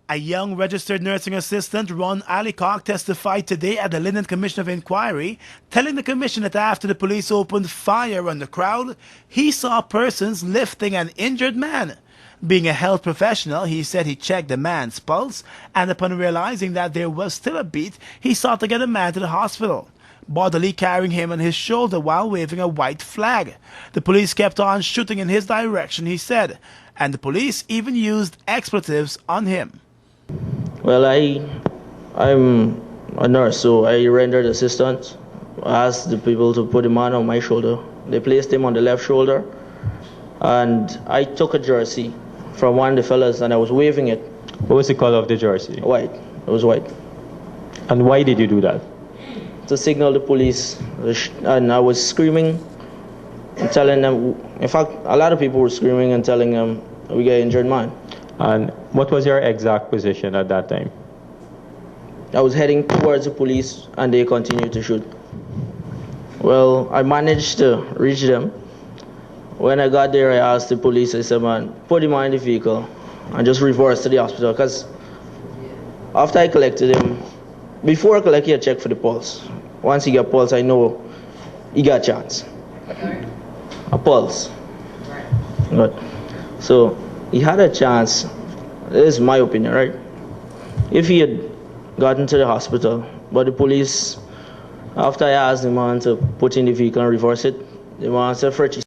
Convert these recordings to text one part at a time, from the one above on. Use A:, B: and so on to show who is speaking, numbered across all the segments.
A: A young registered nursing assistant, Ron Alicock, testified today at the Linden Commission of Inquiry, telling the commission that after the police opened fire on the crowd, he saw persons lifting an injured man. Being a health professional, he said he checked the man's pulse, and upon realizing that there was still a beat, he sought to get the man to the hospital, bodily carrying him on his shoulder while waving a white flag. The police kept on shooting in his direction, he said, and the police even used expletives on him.
B: Well, I'm a nurse, so I rendered assistance. I asked the people to put him on my shoulder. They placed him on the left shoulder, and I took a jersey from one of the fellas and I was waving it.
C: What was the color of the jersey?
B: White. It was white.
C: And why did you do that?
B: To signal the police, and I was screaming and telling them. In fact, a lot of people were screaming and telling them, we got an injured man.
C: And what was your exact position at that time?
B: I was heading towards the police and they continued to shoot. Well, I managed to reach them. When I got there, I asked the police, I said, man, put him on the vehicle and just reverse to the hospital. Because after I collected him, before I collected, he had checked for the pulse. Once he got pulse, I know he got a chance. A pulse. Good. So he had a chance. This is my opinion, right? If he had gotten to the hospital, but the police, after I asked the man to put in the vehicle and reverse it, the man said, Fretchy.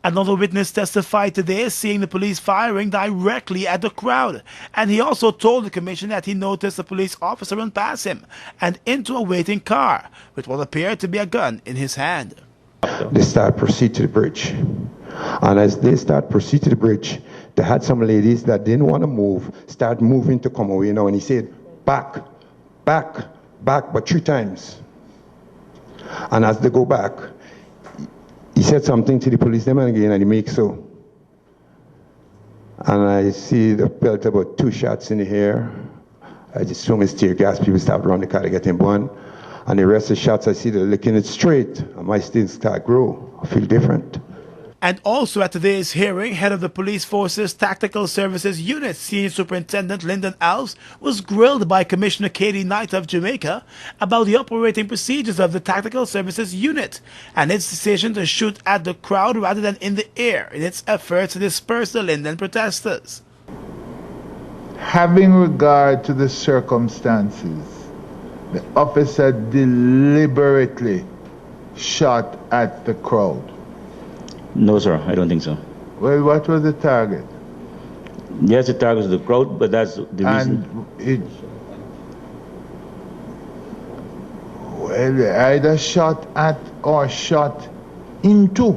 A: Another witness testified today seeing the police firing directly at the crowd, and he also told the commission that he noticed a police officer run past him and into a waiting car with what appeared to be a gun in his hand.
D: They start proceed to the bridge, and as they start proceed to the bridge, they had some ladies that didn't want to move start moving to come away now, and he said back, back, back, but 3 times. And as they go back, he said something to the policeman again, and he makes so. And I see the felt about 2 shots in the air. I just saw his tear gas. People start around the car to get him one. And the rest of the shots, I see they're licking it straight. And my stings start grow. I feel different.
A: And also at today's hearing, head of the Police Force's Tactical Services Unit, Senior Superintendent Linden Alves, was grilled by Commissioner Katie Knight of Jamaica about the operating procedures of the Tactical Services Unit and its decision to shoot at the crowd rather than in the air in its efforts to disperse the Linden protesters.
E: Having regard to the circumstances, the officer deliberately shot at the crowd.
F: No, sir, I don't think so.
E: Well, what was the target?
F: Yes, the target was the crowd, but that's the reason.
E: Well, they either shot at or shot into,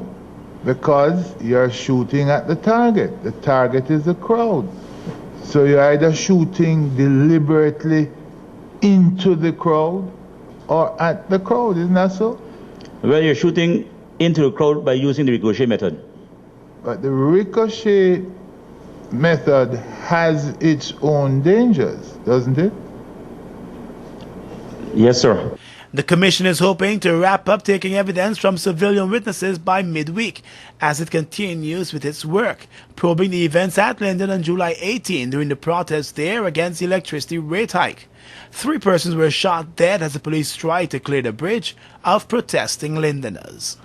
E: because you're shooting at the target. The target is the crowd. So you're either shooting deliberately into the crowd or at the crowd, isn't that so?
F: Well, you're shooting into the crowd by using the ricochet method.
E: But the ricochet method has its own dangers, doesn't it?
F: Yes, sir.
A: The commission is hoping to wrap up taking evidence from civilian witnesses by midweek as it continues with its work, probing the events at Linden on July 18 during the protests there against the electricity rate hike. 3 persons were shot dead as the police tried to clear the bridge of protesting Lindeners.